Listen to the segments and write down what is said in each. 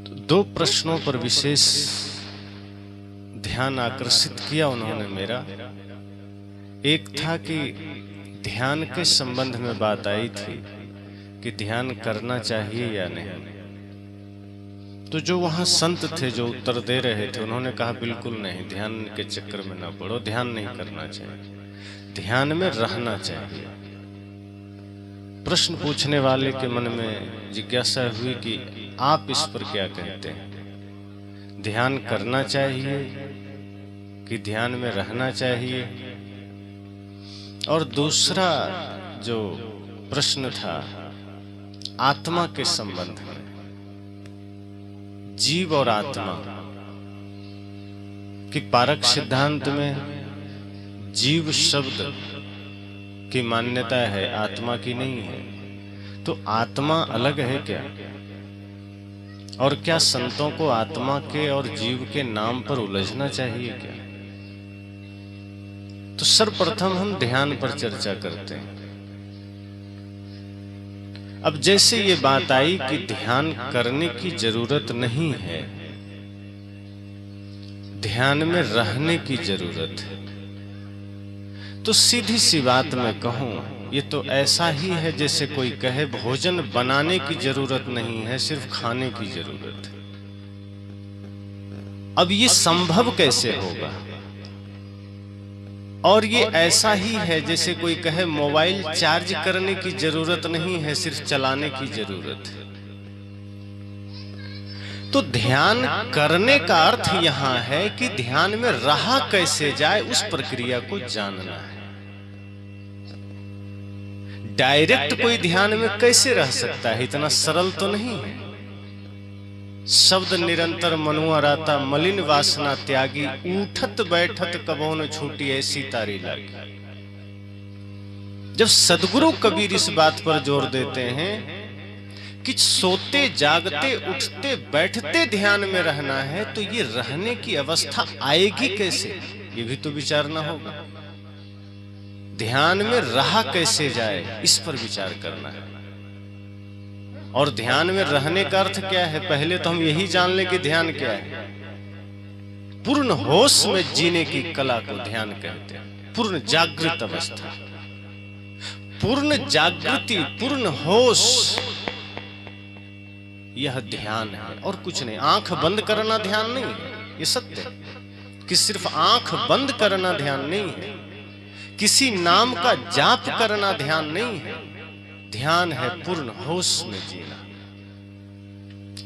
तो दो प्रश्नों पर विशेष ध्यान आकर्षित किया उन्होंने मेरा। एक था कि ध्यान के संबंध में बात आई थी कि ध्यान करना चाहिए या नहीं। तो जो वहां संत थे जो उत्तर दे रहे थे, उन्होंने कहा बिल्कुल नहीं, ध्यान के चक्कर में ना पड़ो, ध्यान नहीं करना चाहिए, ध्यान में रहना चाहिए। प्रश्न पूछने वाले के मन में जिज्ञासा हुई कि आप इस पर क्या कहते हैं, ध्यान करना चाहिए कि ध्यान में रहना चाहिए। और दूसरा जो प्रश्न था आत्मा के संबंध में, जीव और आत्मा कि पारक सिद्धांत में जीव शब्द की मान्यता है, आत्मा की नहीं है। तो आत्मा अलग है क्या? और क्या संतों को आत्मा के और जीव के नाम पर उलझना चाहिए क्या? तो सर्वप्रथम हम ध्यान पर चर्चा करते हैं। अब जैसे ये बात आई कि ध्यान करने की जरूरत नहीं है, ध्यान में रहने की जरूरत है, तो सीधी सी बात मैं कहूं, ये तो ऐसा ही है जैसे कोई कहे भोजन बनाने की जरूरत नहीं है, सिर्फ खाने की जरूरत है। अब ये संभव कैसे होगा? और ये ऐसा ही है जैसे कोई कहे मोबाइल चार्ज करने की जरूरत नहीं है, सिर्फ चलाने की जरूरत है। तो ध्यान करने का अर्थ यहां है कि ध्यान में रहा कैसे जाए, उस प्रक्रिया को जानना है। डायरेक्ट कोई ध्यान में कैसे रह सकता है? इतना सरल तो नहीं है। शब्द निरंतर मनुआ राता, मलिन वासना त्यागी, उठत बैठत कबो न छूटी ऐसी तारी लागी। जब सदगुरु कबीर इस बात पर जोर देते हैं कि सोते जागते उठते बैठते ध्यान में रहना है, तो ये रहने की अवस्था आएगी कैसे, ये भी तो विचारना होगा। ध्यान में रहा कैसे जाए, इस पर विचार करना है। और ध्यान में रहने का अर्थ क्या है? पहले तो हम यही जान लें कि ध्यान क्या है। पूर्ण होश में जीने की कला को ध्यान कहते हैं। पूर्ण जागृत अवस्था, पूर्ण जागृति, पूर्ण होश, यह ध्यान है और कुछ नहीं। आंख बंद करना ध्यान नहीं है, ये सत्य है कि सिर्फ आंख बंद करना ध्यान नहीं है। किसी नाम का जाप करना ध्यान नहीं है। ध्यान है पूर्ण होश में जीना,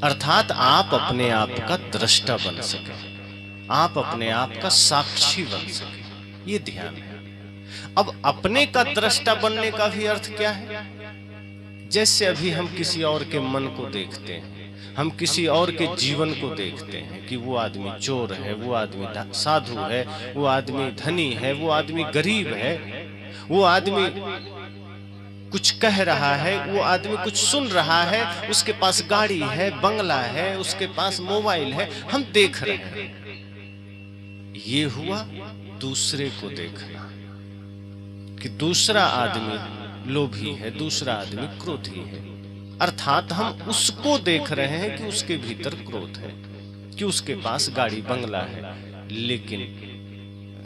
अर्थात आप अपने आप का दृष्टा बन सके, आप अपने आप का साक्षी बन सके, ये ध्यान है। अब अपने का दृष्टा बनने का भी अर्थ क्या है? जैसे अभी हम किसी और के मन को देखते हैं, हम किसी और के जीवन को देखते हैं कि वो आदमी चोर है, वो आदमी साधु है, वो आदमी धनी है, वो आदमी गरीब है, वो आदमी कुछ कह रहा है, वो आदमी कुछ सुन रहा है, उसके पास गाड़ी है, बंगला है, उसके पास मोबाइल है, हम देख रहे हैं। ये हुआ दूसरे को देखना कि दूसरा आदमी लोभी है, दूसरा आदमी क्रोधी है, अर्थात हम उसको देख रहे हैं कि उसके भीतर क्रोध है, कि उसके पास गाड़ी बंगला है। लेकिन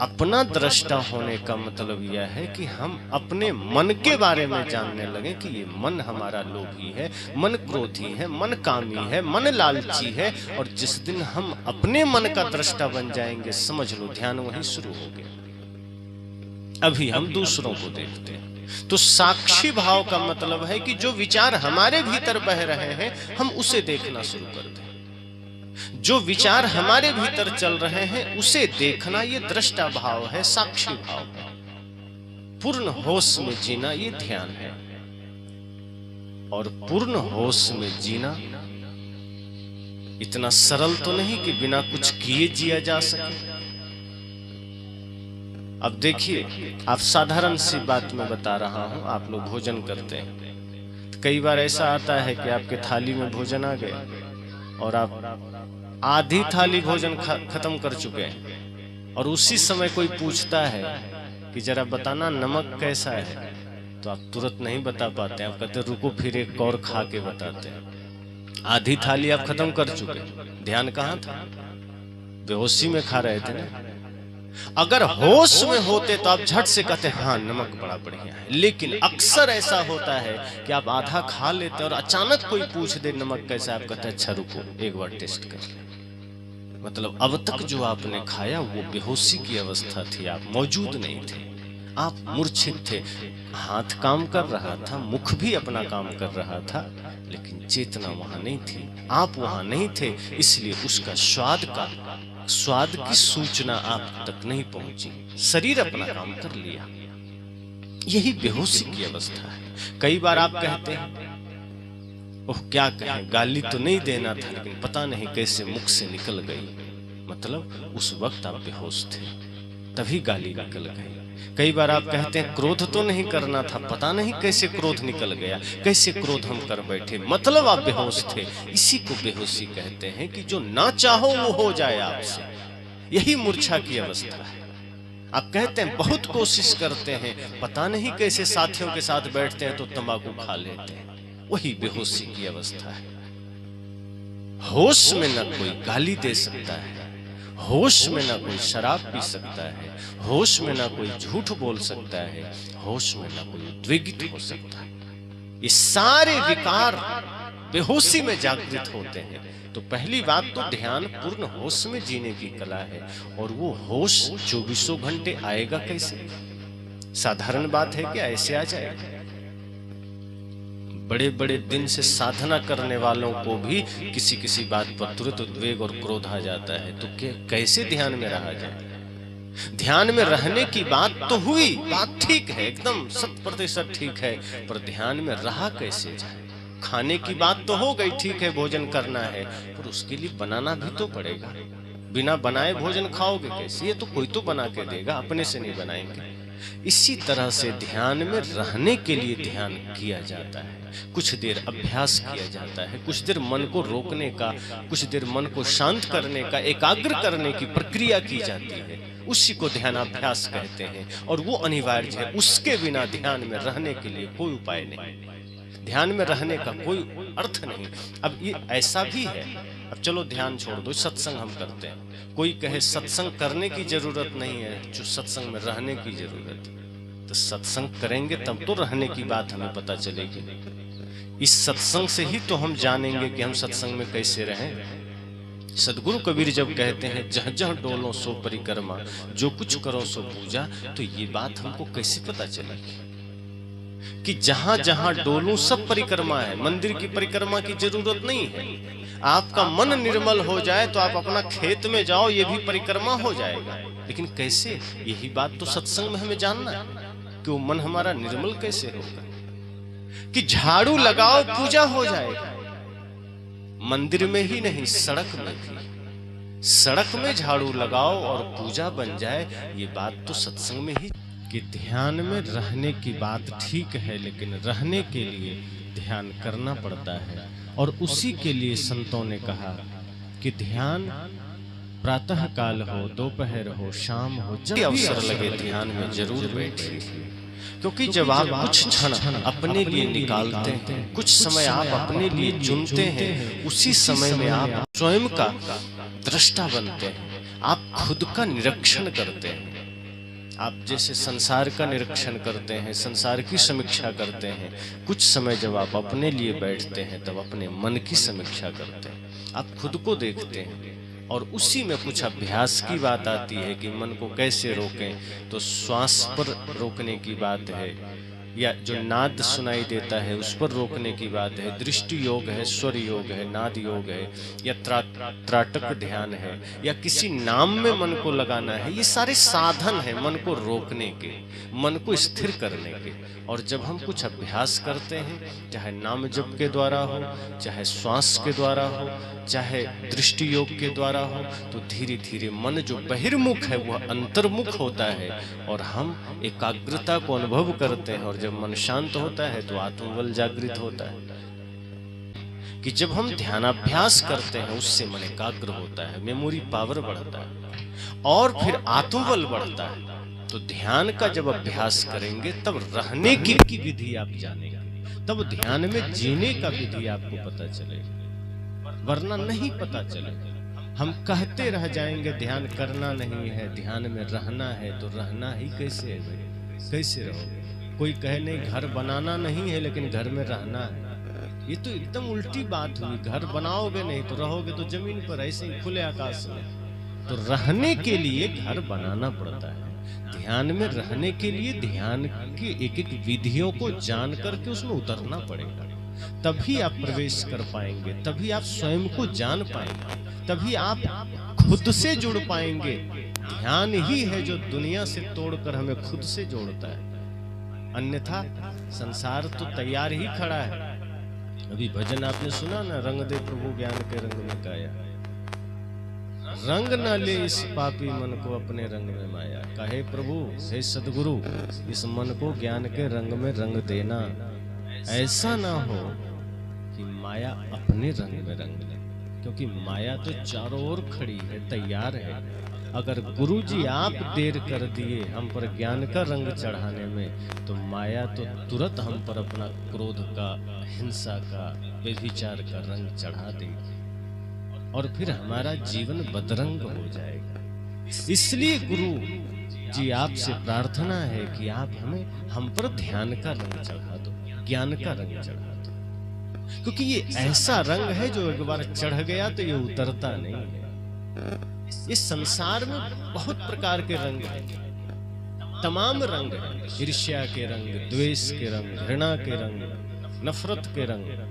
अपना दृष्टा होने का मतलब यह है कि हम अपने मन के बारे में जानने लगे कि ये मन हमारा लोभी है, मन क्रोधी है, मन कामी है, मन लालची है। और जिस दिन हम अपने मन का दृष्टा बन जाएंगे, समझ लो ध्यान वहीं शुरू हो गया। अभी हम दूसरों को देखते हैं। तो साक्षी भाव का मतलब है कि जो विचार हमारे भीतर बह रहे हैं, हम उसे देखना शुरू कर दें। जो विचार हमारे भीतर चल रहे हैं, उसे देखना, ये दृष्टा भाव है, साक्षी भाव है। पूर्ण होश में जीना, ये ध्यान है। और पूर्ण होश में जीना इतना सरल तो नहीं कि बिना कुछ किए जिया जा सके। अब देखिए, आप साधारण सी बात में बता रहा हूं। आप लोग भोजन करते हैं, तो कई बार ऐसा आता है कि आपके थाली में भोजन आ गया और आप आधी थाली भोजन खत्म कर चुके हैं, और उसी समय कोई पूछता है कि जरा बताना नमक कैसा है, तो आप तुरंत नहीं बता पाते हैं। आप कहते रुको फिर एक और खा के बताते हैं। आधी थाली आप खत्म कर चुके, ध्यान कहां था? बेहोशी में खा रहे थे ना। अगर होश में होते तो आप झट से कहते हाँ नमक बड़ा बढ़िया है, लेकिन अक्सर ऐसा होता है कि आप आधा खा लेते और अचानक कोई पूछ दे नमक कैसा, आप कहते अच्छा रुको एक बार टेस्ट कर ले। मतलब अब तक जो आपने खाया वो बेहोशी की अवस्था थी, आप मौजूद नहीं थे, आप मूर्छित थे। हाथ काम कर रहा था, मुख भी अपना काम कर रहा था, लेकिन चेतना वहां नहीं थी, आप वहां नहीं थे, इसलिए उसका स्वाद की सूचना आप तक नहीं पहुंची। शरीर अपना काम कर लिया, यही बेहोशी की अवस्था है। कई बार आप कहते हैं ओह क्या कहें, गाली तो नहीं देना था लेकिन पता नहीं कैसे मुख से निकल गई। मतलब उस वक्त आप बेहोश थे, तभी गाली निकल गई। कई बार आप कहते हैं क्रोध तो नहीं करना था, पता नहीं कैसे क्रोध निकल गया, कैसे क्रोध हम कर बैठे, मतलब आप बेहोश थे। इसी को बेहोशी कहते हैं कि जो ना चाहो वो हो जाए आपसे, यही मूर्छा की अवस्था है। आप कहते हैं बहुत कोशिश करते हैं, पता नहीं कैसे साथियों के साथ बैठते हैं तो तंबाकू खा लेते हैं, वही बेहोशी की अवस्था है। होश में न कोई गाली दे सकता है, होश में ना कोई शराब पी सकता है, होश में ना कोई झूठ बोल सकता है, होश में ना कोई उद्वेगित हो सकता है। ये सारे विकार बेहोशी में जागृत होते हैं। तो पहली बात तो ध्यान पूर्ण होश में जीने की कला है, और वो होश 24 घंटे आएगा कैसे? साधारण बात है कि ऐसे आ जाएगा? बड़े बड़े दिन से साधना करने वालों को भी किसी किसी बात पर तुरंत उद्वेग और क्रोध आ जाता है, तो कैसे ध्यान में रहा जाए? ध्यान में रहने की बात तो हुई, बात ठीक है, एकदम 100% ठीक है, पर ध्यान में रहा कैसे जाए? खाने की बात तो हो गई, ठीक है भोजन करना है, पर उसके लिए बनाना भी तो पड़ेगा। बिना बनाए भोजन खाओगे कैसे? ये तो कोई तो बना के देगा, अपने से नहीं बनाएंगे। इसी तरह से ध्यान में रहने के लिए ध्यान किया जाता है, कुछ देर अभ्यास किया जाता है, कुछ देर मन को रोकने का, कुछ देर मन को शांत करने का, एकाग्र करने की प्रक्रिया की जाती है, उसी को ध्यानाभ्यास कहते हैं। और वो अनिवार्य है, उसके बिना ध्यान में रहने के लिए कोई उपाय नहीं, ध्यान में रहने का कोई अर्थ नहीं। अब ये ऐसा भी है, अब चलो ध्यान छोड़ दो, सत्संग हम करते हैं, कोई कहे सत्संग करने की जरूरत नहीं है, जो सत्संग में रहने की जरूरत है। तो सत्संग करेंगे तब तो रहने की बात हमें पता चलेगी। इस सत्संग से ही तो हम जानेंगे कि हम सत्संग में कैसे रहें। सदगुरु कबीर जब कहते हैं जहाँ जहाँ डोलो सो परिक्रमा, जो कुछ करो सो पूजा, तो ये बात हमको कैसे पता चलेगी कि जहां जहां डोलूं सब परिक्रमा है, मंदिर की परिक्रमा की जरूरत नहीं है। आपका मन निर्मल हो जाए तो आप अपना खेत में जाओ, ये भी परिक्रमा हो जाएगा। लेकिन कैसे? यही बात तो सत्संग में हमें जानना है कि वो मन हमारा निर्मल कैसे होगा। कि झाड़ू लगाओ पूजा हो जाएगा, मंदिर में ही नहीं सड़क में भी, सड़क में झाड़ू लगाओ और पूजा बन जाए, ये बात तो सत्संग में ही। कि ध्यान में रहने की बात ठीक है, लेकिन रहने के लिए ध्यान करना पड़ता है, और उसी के लिए संतों ने कहा कि ध्यान प्रातः काल हो, दोपहर हो, शाम हो, जब अवसर लगे ध्यान में जरूर बैठिए। क्योंकि जब आप कुछ क्षण अपने लिए निकालते हैं, कुछ समय आप अपने लिए चुनते हैं, उसी समय में आप स्वयं का दृष्टा बनते हैं, आप खुद का निरीक्षण करते हैं। आप जैसे संसार का निरीक्षण करते हैं, संसार की समीक्षा करते हैं, कुछ समय जब आप अपने लिए बैठते हैं तब अपने मन की समीक्षा करते हैं, आप खुद को देखते हैं। और उसी में कुछ अभ्यास की बात आती है कि मन को कैसे रोकें, तो श्वास पर रोकने की बात है, या जो नाद सुनाई देता है उस पर रोकने की बात है, दृष्टि योग है, स्वर योग है, नाद योग है, या त्राटक ध्यान है, या किसी नाम में मन को लगाना है। ये सारे साधन हैं मन को रोकने के, मन को स्थिर करने के। और जब हम कुछ अभ्यास करते हैं, चाहे नाम जप के द्वारा हो, चाहे श्वास के द्वारा हो, चाहे दृष्टि योग के द्वारा हो, तो धीरे धीरे मन जो बहिर्मुख है वह अंतर्मुख होता है, और हम एकाग्रता को अनुभव करते हैं। और जब मन शांत होता है तो आत्मबल जागृत होता है। कि जब हम ध्यानाभ्यास करते हैं उससे मन एकाग्र होता है, मेमोरी पावर बढ़ता है, और फिर आत्मबल बढ़ता है। तो ध्यान का जब अभ्यास करेंगे तब रहने की विधि आप जानेंगे, तब ध्यान में जीने का विधि आपको पता चलेगा। वरना नहीं पता चलेगा। हम कहते रह जाएंगे ध्यान करना नहीं है, ध्यान में रहना है, तो रहना ही कैसे है भाई? कैसे रहोगे? कोई कहे नहीं घर बनाना नहीं है लेकिन घर में रहना है, ये तो एकदम उल्टी बात हुई। घर बनाओगे नहीं तो रहोगे तो जमीन पर ऐसे ही खुले आकाश में। तो रहने के लिए घर बनाना पड़ता है। ध्यान में रहने के लिए ध्यान की एक एक विधियों को जान करके उसमें उतरना पड़ेगा, तभी आप प्रवेश कर पाएंगे, तभी आप स्वयं को जान पाएंगे, तभी आप खुद से जुड़ पाएंगे। ध्यान ही है जो दुनिया से तोड़कर हमें खुद से जोड़ता है, अन्यथा संसार तो तैयार ही खड़ा है। अभी भजन आपने सुना ना, रंग दे प्रभु ज्ञान के रंग में काया, रंग न ले इस पापी मन को अपने रंग में माया। कहे प्रभु हे सदगुरु, इस मन को ज्ञान के रंग में रंग देना, ऐसा ना हो कि माया अपने रंग में रंग ले, क्योंकि माया तो चारों ओर खड़ी है, तैयार है। अगर गुरु जी आप देर कर दिए हम पर ज्ञान का रंग चढ़ाने में, तो माया तो तुरंत हम पर अपना क्रोध का, हिंसा का, व्यभिचार का रंग चढ़ा देगी और फिर हमारा जीवन बदरंग हो जाएगा। इसलिए गुरु जी आपसे प्रार्थना है कि आप हमें हम पर ध्यान का रंग चढ़ा दो, ज्ञान का रंग चढ़ा दो, क्योंकि ये ऐसा रंग है जो एक बार चढ़ गया तो ये उतरता नहीं है। इस संसार में बहुत प्रकार के रंग हैं, तमाम रंग हैं, ईर्ष्या के रंग, द्वेष के रंग, घृणा के रंग, नफरत के रंग,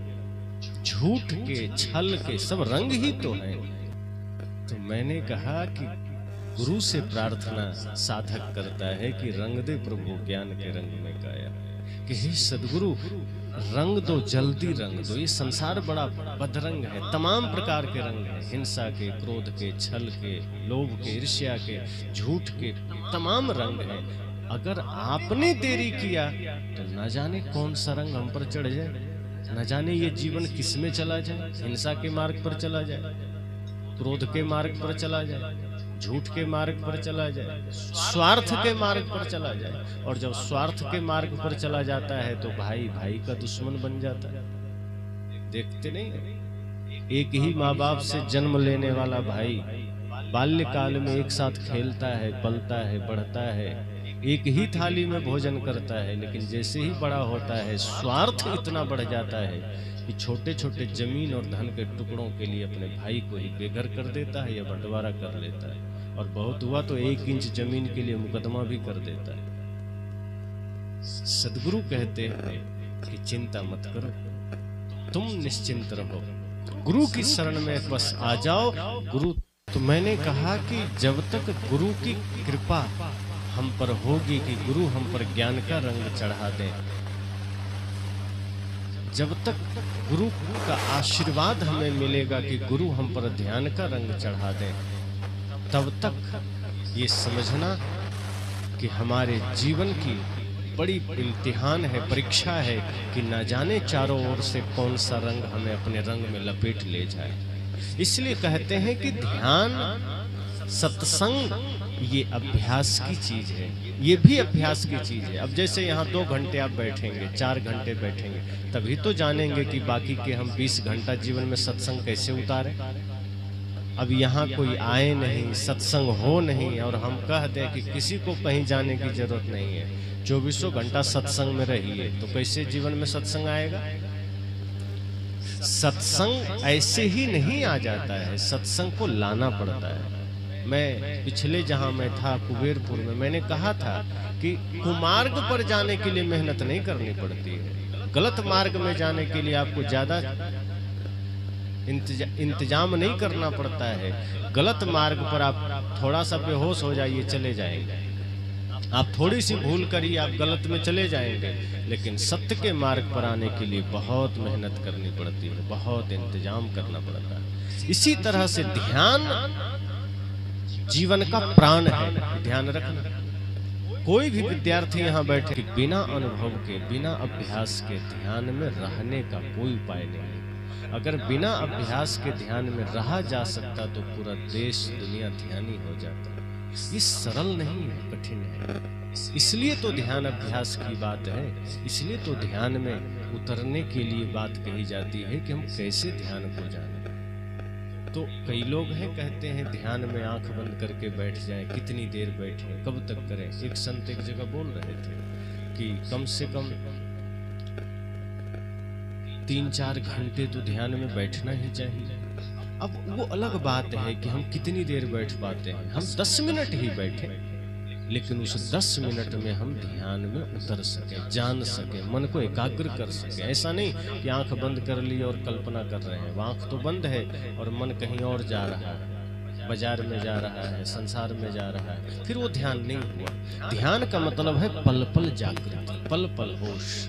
झूठ के, छल के, सब रंग ही तो हैं। तो मैंने कहा कि गुरु से प्रार्थना साधक करता है कि रंग दे प्रभु ज्ञान के रंग में काया, कि हे सदगुरु रंग दो, जल्दी रंग दो। ये संसार बड़ा बदरंग है, तमाम प्रकार के रंग हैं, हिंसा के, क्रोध के, छल के, लोभ के, ईर्ष्या के, झूठ के, तमाम रंग हैं। अगर आपने देरी किया तो न जाने कौन सा रंग हम पर चढ़ जाए, न जाने ये जीवन किस में चला जाए, हिंसा के मार्ग पर चला जाए, क्रोध के मार्ग पर चला जाए, झूठ के मार्ग पर चला जाए, स्वार्थ के मार्ग पर चला जाए। और जब स्वार्थ के मार्ग पर चला जाता है तो भाई भाई का दुश्मन बन जाता है। देखते नहीं, एक ही माँ बाप से जन्म लेने वाला भाई बाल्यकाल में एक साथ खेलता है, पलता है, बढ़ता है, एक ही थाली में भोजन करता है, लेकिन जैसे ही बड़ा होता है स्वार्थ इतना बढ़ जाता है कि छोटे छोटे जमीन और धन के टुकड़ों के लिए अपने भाई को ही बेघर कर देता है या बंटवारा कर लेता है, और बहुत हुआ तो 1 इंच जमीन के लिए मुकदमा भी कर देता है। सदगुरु कहते हैं कि चिंता मत करो, तुम निश्चिंत रहो, गुरु की शरण में बस आ जाओ। गुरु तो मैंने कहा कि जब तक गुरु की कृपा हम पर होगी कि गुरु हम पर ज्ञान का रंग चढ़ा दे, जब तक गुरु का आशीर्वाद हमें मिलेगा कि गुरु हम पर ध्यान का रंग चढ़ा दे, तब तक ये समझना कि हमारे जीवन की बड़ी इम्तिहान है, परीक्षा है कि न जाने चारों ओर से कौन सा रंग हमें अपने रंग में लपेट ले जाए। इसलिए कहते हैं कि ध्यान, सत्संग ये अभ्यास की चीज है, ये भी अभ्यास की चीज है। अब जैसे यहाँ 2 घंटे आप बैठेंगे, 4 घंटे बैठेंगे, तभी तो जानेंगे कि बाकी के हम 20 घंटा जीवन में सत्संग कैसे उतारें। अब यहाँ कोई आए नहीं, सत्संग हो नहीं, और हम कह दें कि किसी को कहीं जाने की जरूरत नहीं है, 24 घंटा सत्संग में रहिए, तो कैसे जीवन में सत्संग आएगा? सत्संग ऐसे ही नहीं आ जाता है, सत्संग को लाना पड़ता है। मैं पिछले जहां मैं था कुबेरपुर में, मैंने कहा था कि कुमार्ग पर जाने के लिए मेहनत नहीं करनी पड़ती है, गलत मार्ग में जाने के लिए आपको ज्यादा इंतजाम नहीं करना पड़ता है। गलत मार्ग पर आप थोड़ा सा बेहोश हो जाइए, चले जाएंगे, आप थोड़ी सी भूल करिए, आप गलत में चले जाएंगे। लेकिन सत्य के मार्ग पर आने के लिए बहुत मेहनत करनी पड़ती है, बहुत इंतजाम करना पड़ता है। इसी तरह से ध्यान जीवन का प्राण है, ध्यान रखना। कोई भी विद्यार्थी यहाँ बैठे कि बिना अनुभव के, बिना अभ्यास के ध्यान में रहने का कोई उपाय नहीं। अगर बिना अभ्यास के ध्यान में रहा जा सकता तो पूरा देश दुनिया ध्यानी हो जाता। ये सरल नहीं है, कठिन है। इसलिए तो ध्यान अभ्यास की बात है, इसलिए तो ध्यान में उतरने के लिए बात कही जाती है कि हम कैसे ध्यान को जाने। तो कई लोग हैं कहते हैं ध्यान में आंख बंद करके बैठ जाए, कितनी देर बैठे, कब तक करें। एक संत एक जगह बोल रहे थे कि कम से कम 3-4 घंटे तो ध्यान में बैठना ही चाहिए। अब वो अलग बात है कि हम कितनी देर बैठ पाते हैं। हम 10 मिनट ही बैठे, लेकिन उस 10 मिनट में हम ध्यान में उतर सके, जान सके, मन को एकाग्र कर सके। ऐसा नहीं कि आंख बंद कर ली और कल्पना कर रहे हैं। आंख तो बंद है और मन कहीं और जा रहा है, बाजार में जा रहा है, संसार में जा रहा है, फिर वो ध्यान नहीं हुआ। ध्यान का मतलब है पल पल जागृति, पल पल होश।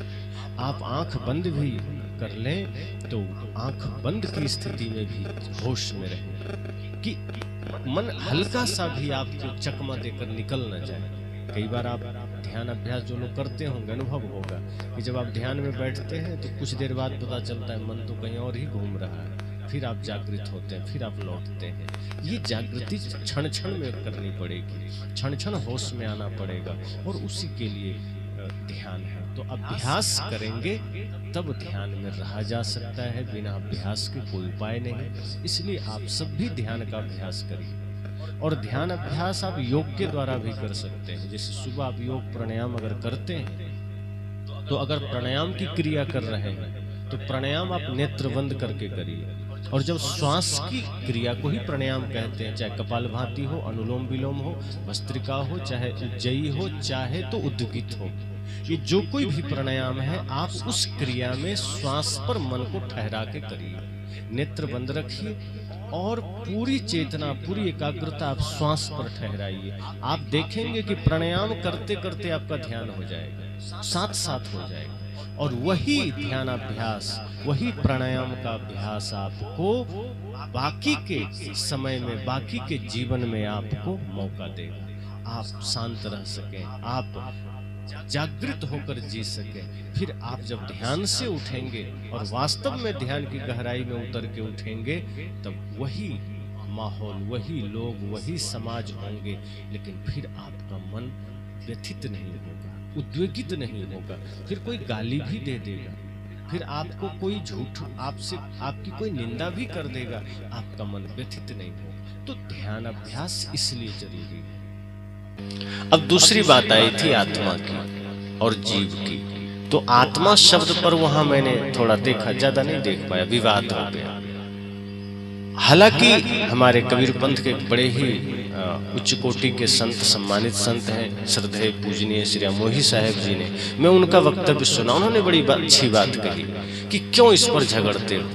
आप आंख बंद भी कर लें तो आंख बंद की स्थिति में भी होश में रहें कि मन हल्का सा भी आपको चकमा देकर निकल न जाए। कई बार आप ध्यान अभ्यास जो लोग करते होंगे, अनुभव होगा कि जब आप ध्यान में बैठते हैं तो कुछ देर बाद पता चलता है मन तो कहीं और ही घूम रहा है, फिर आप जागृत होते हैं, फिर आप लौटते हैं। ये जागृति क्षण क्षण में करनी पड़ेगी, क्षण क्षण होश में आना पड़ेगा, और उसी के लिए ध्यान है। तो अभ्यास करेंगे तब ध्यान में रहा जा सकता है, बिना अभ्यास के कोई उपाय नहीं। इसलिए आप सब भी ध्यान का अभ्यास करिए, और ध्यान अभ्यास आप योग के द्वारा भी कर सकते हैं। जैसे सुबह आप योग प्राणायाम अगर करते हैं, तो अगर प्राणायाम की क्रिया कर रहे हैं तो प्राणायाम आप नेत्र बंद करके करिए, और जब श्वास की क्रिया को ही प्राणायाम कहते हैं, चाहे कपालभाति हो, अनुलोम विलोम हो, भस्त्रिका हो, चाहे उज्जयी हो, चाहे तो उद्गीत हो, ये जो कोई भी प्राणायाम है आप उस क्रिया में श्वास पर मन को ठहरा के करिए, नेत्र बंद रखिए और पूरी चेतना, पूरी एकाग्रता आप श्वास पर ठहराइए। आप देखेंगे कि प्राणायाम करते करते आपका ध्यान हो जाएगा, साथ साथ हो जाएगा, और वही ध्यान अभ्यास, वही प्राणायाम का अभ्यास आपको बाकी के समय में, बाकी के जीवन में आपको मौका देगा। आप शांत रह सकें, आप जागृत होकर जी सके। फिर आप जब ध्यान से उठेंगे और वास्तव में ध्यान की गहराई में उतर के उठेंगे, तब वही माहौल, वही लोग, वही समाज होंगे, लेकिन फिर आपका मन व्यथित नहीं होगा, उद्वेगित नहीं होगा। फिर कोई गाली भी दे देगा, फिर आपको कोई झूठ, आपसे आपकी कोई निंदा भी कर देगा, आपका मन व्यथित नहीं होगा। तो ध्यान अभ्यास इसलिए जरूरी है। अब दूसरी बात आई थी आत्मा की और जीव की। तो आत्मा शब्द पर वहां मैंने थोड़ा देखा, ज्यादा नहीं देख पाया, विवाद हो गया। हालांकि हमारे कबीर पंथ के बड़े ही उच्च कोटि के संत, सम्मानित संत हैं, श्रद्धेय पूजनीय श्री अमोही साहेब जी ने, मैं उनका वक्तव्य सुना, उन्होंने बड़ी अच्छी बात कही कि क्यों इस पर झगड़ते हो,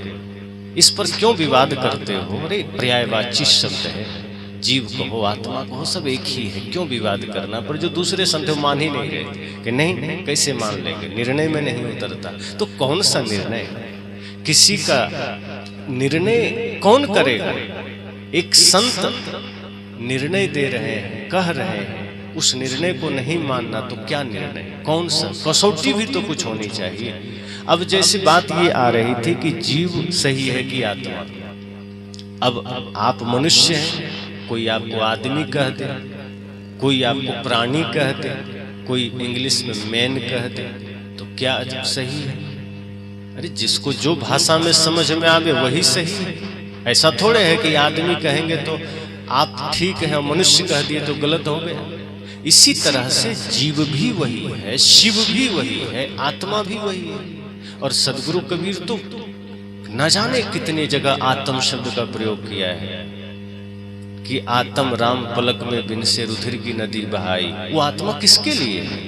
इस पर क्यों विवाद करते हो। अरे पर्यायवाची शब्द है, जीव कहो, आत्मा कहो, सब एक ही है, क्यों विवाद करना। पर जो दूसरे संत मान ही नहीं रहे कि नहीं, कैसे मान लेंगे, निर्णय में नहीं उतरता। तो कौन सा निर्णय, किसी का निर्णय कौन करेगा। एक संत निर्णय दे रहे हैं, कह रहे हैं, उस निर्णय को नहीं मानना तो क्या निर्णय, कौन सा कसौटी भी तो कुछ होनी चाहिए। अब जैसी बात ये आ रही थी कि जीव सही है कि आत्मा। अब आप मनुष्य हैं, कोई आपको आदमी कह दे, कोई आपको प्राणी कह दे, कोई इंग्लिश में मैन कह दे, तो क्या सही है। अरे जिसको जो भाषा में समझ में आवे वही सही है। ऐसा थोड़े है कि आदमी कहेंगे तो आप ठीक है, मनुष्य कह दिए तो गलत हो गया। इसी तरह से जीव भी वही है, शिव भी वही है, आत्मा भी वही है। और सदगुरु कबीर तो न जाने कितने जगह आत्म शब्द का प्रयोग किया है कि आत्म राम पलक में बिन से रुधिर की नदी बहाई। वो आत्मा किसके लिए है?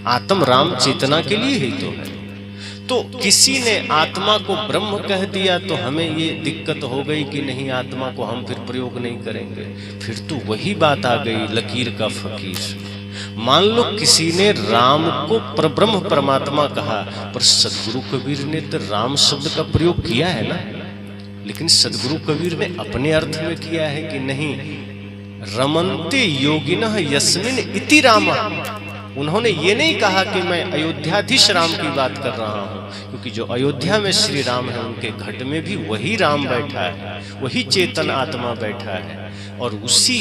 आत्म राम चेतना के लिए ही तो है। तो किसी ने आत्मा को ब्रह्म कह दिया तो हमें ये दिक्कत हो गई कि नहीं, आत्मा को हम फिर प्रयोग नहीं करेंगे। फिर तो वही बात आ गई, लकीर का फकीर। मान लो किसी ने राम को परब्रह्म परमात्मा कहा, पर सदगुरु कबीर ने तो राम शब्द का प्रयोग किया है ना। लेकिन सदगुरु कबीर ने अपने अर्थ में किया है कि नहीं, रमन्ते योगिनः यस्मिन् इति राम। उन्होंने ये नहीं कहा कि मैं अयोध्याधीश राम की बात कर रहा हूँ, क्योंकि जो अयोध्या में श्री राम है उनके घट में भी वही राम बैठा है, वही चेतन आत्मा बैठा है। और उसी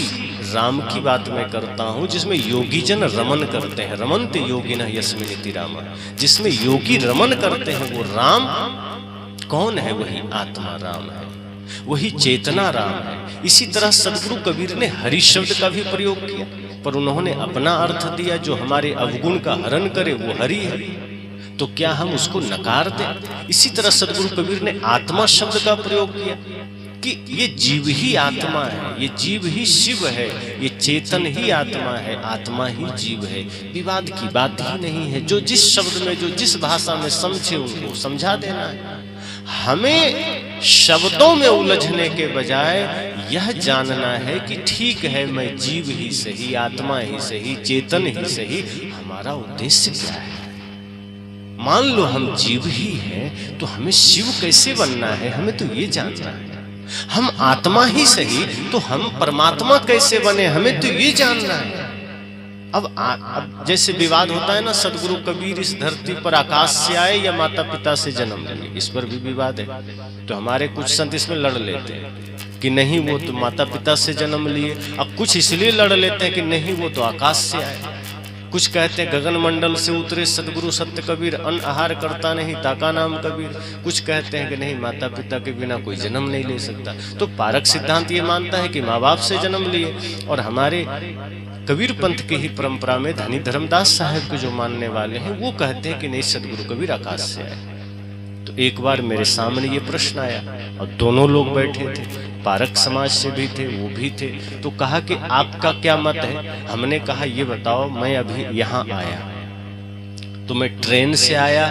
राम की बात मैं करता हूँ जिसमें योगी जन रमन करते हैं। रमन्ते योगिनः यस्मिन् इति राम, जिसमें योगी रमन करते हैं वो राम कौन है? वही आत्मा राम है। वही चेतना राम है। इसी तरह सदगुरु कबीर ने हरि शब्द का भी प्रयोग किया, पर उन्होंने अपना अर्थ दिया, जो हमारे अवगुण का हरण करे वो हरि है, तो क्या हम उसको नकार दें? इसी तरह सदगुरु कबीर ने आत्मा शब्द का प्रयोग किया कि ये जीव ही आत्मा है, ये जीव ही शिव है, ये चेतन ही आत्मा है, आत्मा ही जीव है। विवाद की बात ही नहीं है। जो जिस शब्द में, जो जिस भाषा में समझे उनको समझा देना है। हमें शब्दों में उलझने के बजाय यह जानना है कि ठीक है, मैं जीव ही सही, आत्मा ही सही, चेतन ही सही, हमारा उद्देश्य क्या है। मान लो हम जीव ही हैं, तो हमें शिव कैसे बनना है, हमें तो ये जानना है। हम आत्मा ही सही, तो हम परमात्मा कैसे बने, हमें तो ये जानना है। अब जैसे विवाद होता है ना, सदगुरु कबीर इस धरती पर आकाश से आए या माता पिता से जन्म लिए, इस पर भी विवाद है। तो हमारे कुछ संत इसमें लड़ लेते हैं कि नहीं वो तो माता पिता से जन्म लिए, अब कुछ इसलिए लड़ लेते हैं कि नहीं वो तो आकाश से आए। कुछ कहते हैं गगन मंडल से उतरे सदगुरु सत्य कबीर, अन्न आहार करता नहीं ताका नाम कबीर। कुछ कहते हैं कि नहीं, माता पिता के बिना कोई जन्म नहीं ले सकता। तो पारक सिद्धांत ये मानता है कि माँ बाप से जन्म लिए, और हमारे कबीर पंथ की ही परंपरा में धनी धर्मदास साहब के जो मानने वाले हैं वो कहते हैं कि नहीं, सदगुरु कबीर आकाश से आए। तो एक बार मेरे सामने ये प्रश्न आया, और दोनों लोग बैठे थे, पारक समाज से भी थे, वो भी थे। तो कहा कि आपका क्या मत है। हमने कहा ये बताओ, मैं अभी यहाँ आया तो मैं ट्रेन से आया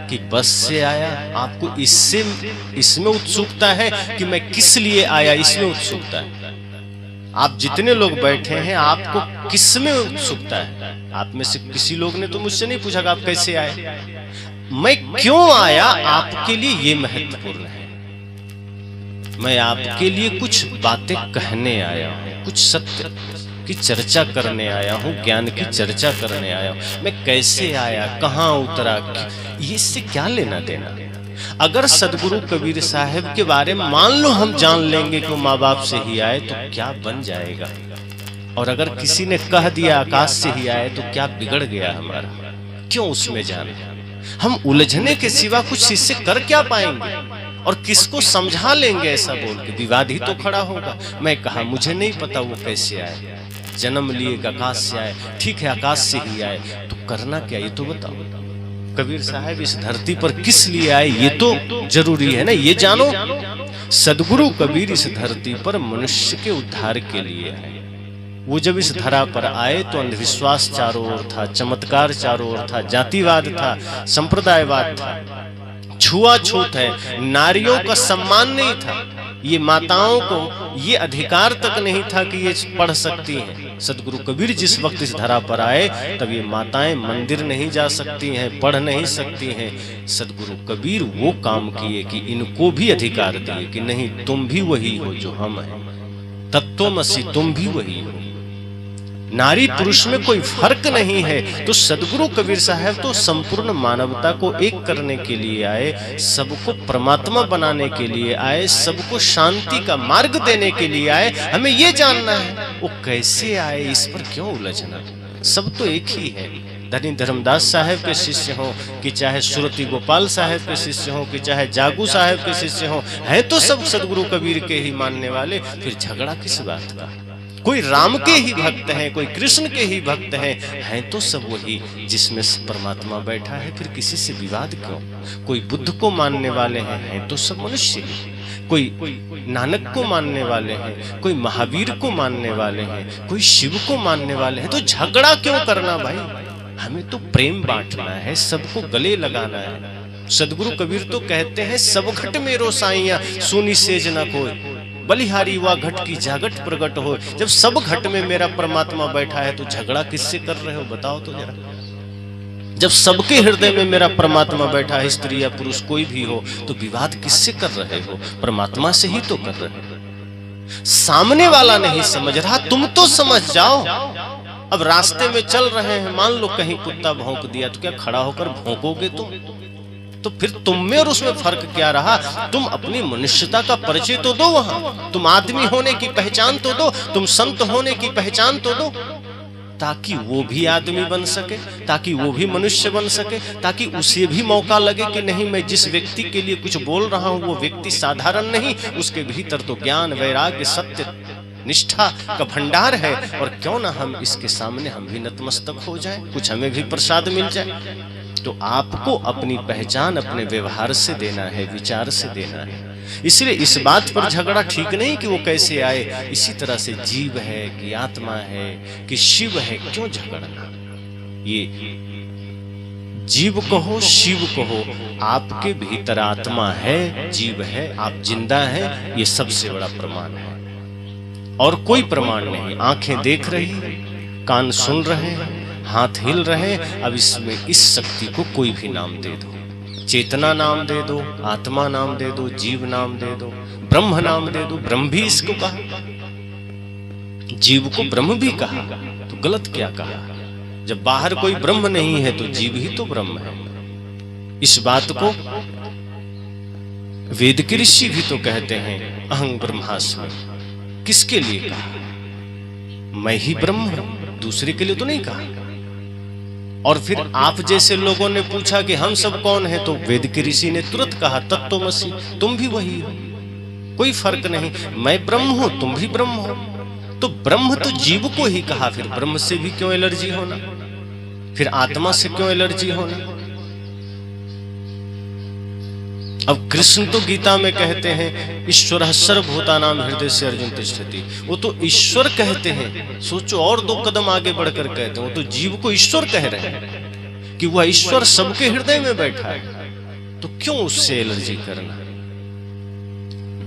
कि बस से आया? आपको इसमें उत्सुकता है कि मैं किस लिए आया, इसमें उत्सुकता है। आप जितने लोग बैठे हैं, आपको किस में उत्सुकता है? आप में से किसी लोग ने तो मुझसे नहीं पूछा कि आप कैसे आए। मैं क्यों आया, आपके लिए ये महत्वपूर्ण है। मैं आपके लिए कुछ बातें कहने आया हूँ, कुछ सत्य की चर्चा करने आया हूँ, ज्ञान की चर्चा करने आया हूँ। मैं कैसे आया, कहाँ उतरा, ये इससे क्या लेना देना। अगर सदगुरु कबीर साहब के बारे में मान लो हम जान लेंगे कि वो माँ बाप से ही आए, तो क्या बन जाएगा। और अगर किसी ने कह दिया आकाश से ही आए, तो क्या बिगड़ गया हमारा। क्यों उसमें जाने, हम उलझने के सिवा कुछ इससे कर क्या पाएंगे, और किसको समझा लेंगे ऐसा बोल के। विवाद ही तो खड़ा होगा। मैं कहा मुझे नहीं पता वो कैसे आए, जन्म लिए आकाश से आए, ठीक है आकाश से ही आए, तो करना क्या ये तो बताओ। कबीर साहब इस धरती पर किस लिए आए ये तो जरूरी है ना, ये जानो। सदगुरु कबीर इस धरती पर मनुष्य के उद्धार के लिए आए। वो जब इस धरा पर आए तो अंधविश्वास चारों ओर था, चमत्कार चारों ओर था, जातिवाद था, संप्रदायवाद था, छुआछूत है, नारियों का सम्मान नहीं था, ये माताओं को ये अधिकार तक नहीं था कि ये पढ़ सकती हैं। सदगुरु कबीर जिस वक्त इस धरा पर आए, तब ये माताएं मंदिर नहीं जा सकती हैं, पढ़ नहीं सकती हैं। सदगुरु कबीर वो काम किए कि इनको भी अधिकार दिए कि नहीं, तुम भी वही हो जो हम हैं, तत्वमसि, तुम भी वही हो। नारी पुरुष में कोई फर्क नहीं है। तो सदगुरु कबीर साहब तो संपूर्ण मानवता को एक करने के लिए आए, सबको परमात्मा बनाने के लिए आए, सबको शांति का मार्ग देने के लिए आए। हमें ये जानना है वो कैसे आए, इस पर क्यों उलझना। सब तो एक ही है। धनी धर्मदास साहब के शिष्य हो कि चाहे सुरती गोपाल साहब के शिष्य हो कि चाहे जागू साहब के शिष्य हो, है तो सब सदगुरु कबीर के ही मानने वाले। फिर झगड़ा किस बात का। कोई राम के ही भक्त हैं, कोई कृष्ण के ही भक्त हैं तो सब वही जिसमें परमात्मा बैठा है। फिर किसी से विवाद क्यों। कोई बुद्ध को मानने वाले हैं तो सब मनुष्य ही। कोई नानक को मानने वाले हैं, कोई महावीर को मानने वाले हैं, कोई शिव को मानने वाले हैं, तो झगड़ा क्यों करना भाई। हमें तो प्रेम बांटना है, सबको गले लगाना है। सदगुरु कबीर तो कहते हैं सब घट मेरो साइया सुनी सेज न कोई, बलिहारी हुआ घट की जागट प्रगट हो। जब सब घट में मेरा परमात्मा बैठा है तो झगड़ा किससे कर रहे हो बताओ तो जरा। जब सबके हृदय में मेरा परमात्मा बैठा है, स्त्री या पुरुष कोई भी हो, तो विवाद किससे कर रहे हो। परमात्मा से ही तो कर रहे हो। सामने वाला नहीं समझ रहा, तुम तो समझ जाओ। अब रास्ते में चल रहे हैं, मान लो कहीं कुत्ता भौंक दिया, तो क्या खड़ा होकर भौंकोगे तुम? तो फिर तुम में और उसमें फर्क क्या रहा। तुम अपनी मनुष्यता का परिचय तो दो वहां, तुम आदमी होने की पहचान तो दो, तुम संत होने की पहचान तो दो। ताकि वो भी आदमी बन सके, ताकि वो भी मनुष्य बन सके, ताकि उसे भी मौका लगे कि नहीं, मैं जिस व्यक्ति के लिए कुछ बोल रहा हूं वो व्यक्ति साधारण नहीं, उसके भीतर तो ज्ञान, वैराग्य, सत्य, निष्ठा का भंडार है, और क्यों ना हम इसके सामने हम भी नतमस्तक हो जाएं, कुछ हमें भी प्रसाद मिल जाए। तो आपको अपनी पहचान अपने व्यवहार से देना है, विचार से देना है। इसलिए इस बात पर झगड़ा ठीक नहीं कि वो कैसे आए। इसी तरह से जीव है कि आत्मा है कि शिव है, क्यों झगड़ना। ये जीव कहो शिव कहो, आपके भीतर आत्मा है, जीव है, आप जिंदा हैं, ये सबसे बड़ा प्रमाण है, और कोई प्रमाण नहीं। आंखें देख रही, कान सुन रहे हैं, हाथ हिल रहे हैं। अब इसमें इस शक्ति को कोई भी नाम दे दो, चेतना नाम दे दो, आत्मा नाम दे दो, जीव नाम दे दो, ब्रह्म नाम दे दो। ब्रह्म भी इसको कहा, जीव को ब्रह्म भी कहा, तो गलत क्या कहा। जब बाहर कोई ब्रह्म नहीं है तो जीव ही तो ब्रह्म है। इस बात को वेद के ऋषि भी तो कहते हैं, अहं ब्रह्मास्मि। किसके लिए कहा? मैं ही ब्रह्म हूं, दूसरे के लिए तो नहीं कहा। और फिर आप जैसे लोगों ने पूछा कि हम सब कौन हैं, तो वेद के ऋषि ने तुरंत कहा तत्त्वमसि, तुम भी वही हो, कोई फर्क नहीं, मैं ब्रह्म हूं, तुम भी ब्रह्म हो। तो ब्रह्म तो जीव को ही कहा, फिर ब्रह्म से भी क्यों एलर्जी होना, फिर आत्मा से क्यों एलर्जी होना। अब कृष्ण तो गीता में कहते हैं ईश्वरः सर्वभूतानां हृदय से अर्जुन तिष्ठति, वो तो ईश्वर कहते हैं। सोचो, और 2 कदम आगे बढ़कर कहते हैं, वो तो जीव को ईश्वर कह रहे हैं कि वह ईश्वर सबके हृदय में बैठा है, तो क्यों उससे एलर्जी करना।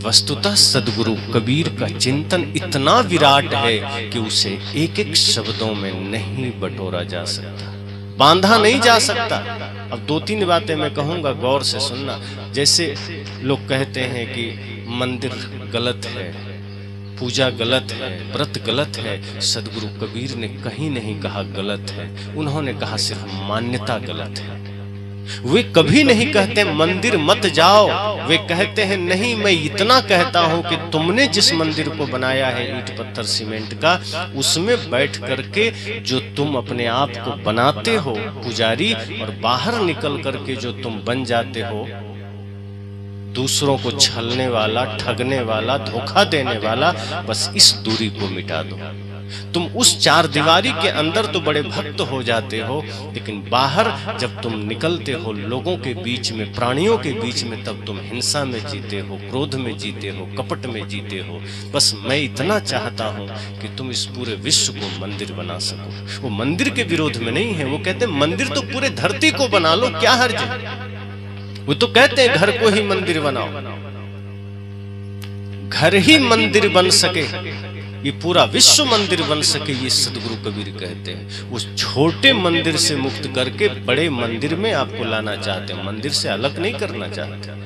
वस्तुतः सद्गुरु कबीर का चिंतन इतना विराट है कि उसे एक एक शब्दों में नहीं बटोरा जा सकता, बांधा नहीं जा सकता। अब 2-3 बातें मैं कहूंगा, गौर से सुनना। जैसे लोग कहते हैं कि मंदिर गलत है, पूजा गलत है, व्रत गलत है। सद्गुरु कबीर ने कहीं नहीं कहा गलत है, उन्होंने कहा सिर्फ मान्यता गलत है। वे कभी नहीं कहते मंदिर मत जाओ, वे कहते हैं नहीं, मैं इतना कहता हूं कि तुमने जिस मंदिर को बनाया है ईंट पत्थर सीमेंट का, उसमें बैठ करके जो तुम अपने आप को बनाते हो पुजारी, और बाहर निकल करके जो तुम बन जाते हो दूसरों को छलने वाला, ठगने वाला, धोखा देने वाला, बस इस दूरी को मिटा दो। तुम उस 4 दीवारी के अंदर तो बड़े भक्त हो जाते हो, लेकिन बाहर जब तुम निकलते हो लोगों के बीच में, प्राणियों के बीच में, तब तुम हिंसा में जीते हो, क्रोध में जीते हो, कपट में जीते हो। बस मैं इतना चाहता हूं कि तुम इस पूरे विश्व को मंदिर बना सको। वो मंदिर के विरोध में नहीं है, वो कहते हैं मंदिर तो पूरे धरती को बना लो, क्या हर्ज है। वो तो कहते हैं घर को ही मंदिर बनाओ, घर ही मंदिर बन सके, ये पूरा विश्व मंदिर बन सके, ये सद्गुरु कबीर कहते हैं। उस छोटे मंदिर से मुक्त करके बड़े मंदिर में आपको लाना चाहते हैं, मंदिर से अलग नहीं करना चाहते।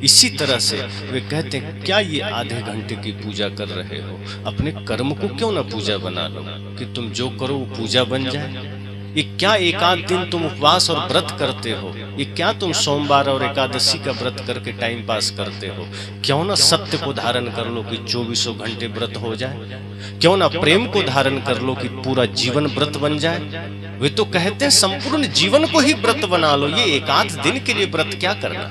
इसी तरह से वे कहते हैं क्या ये आधे घंटे की पूजा कर रहे हो, अपने कर्म को क्यों ना पूजा बना लो कि तुम जो करो वो पूजा बन जाए। ये क्या एक आध दिन तुम उपवास और व्रत करते हो, ये क्या तुम सोमवार और एकादशी का व्रत करके टाइम पास करते हो। क्यों ना सत्य को धारण कर लो कि 24 घंटे व्रत हो जाए, क्यों ना प्रेम को धारण कर लो कि पूरा जीवन व्रत बन जाए। वे तो कहते हैं संपूर्ण जीवन को ही व्रत बना लो, ये एक आध दिन के लिए व्रत क्या करना।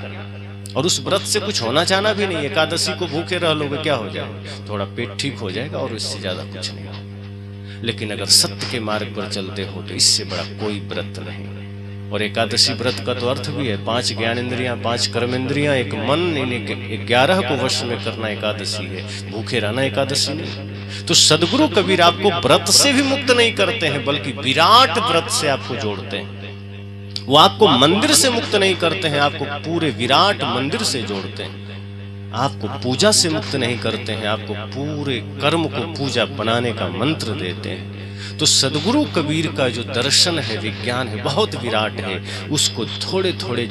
और उस व्रत से कुछ होना चाहना भी नहीं। एकादशी को भूखे रह लोगे क्या हो जाएगा, थोड़ा पेट ठीक हो जाएगा और इससे ज्यादा कुछ नहीं। लेकिन अगर सत्य के मार्ग पर चलते हो तो इससे बड़ा कोई व्रत नहीं। और एकादशी व्रत का तो अर्थ भी है 5 ज्ञानेंद्रियां, 5 कर्मेंद्रियां, एक मन, इन्हें 11 को वश में करना एकादशी है, भूखे रहना एकादशी नहीं। तो सद्गुरु कबीर आपको व्रत से भी मुक्त नहीं करते हैं, बल्कि विराट व्रत से आपको जोड़ते हैं। वो आपको मंदिर से मुक्त नहीं करते हैं, आपको पूरे विराट मंदिर से जोड़ते हैं। आपको पूजा से मुक्त नहीं करते हैं, आपको पूरे कर्म को पूजा बनाने का मंत्र देते हैं। तो सद्गुरु कबीर का जो दर्शन है, विज्ञान है, बहुत विराट है। उसको थोड़े थोड़े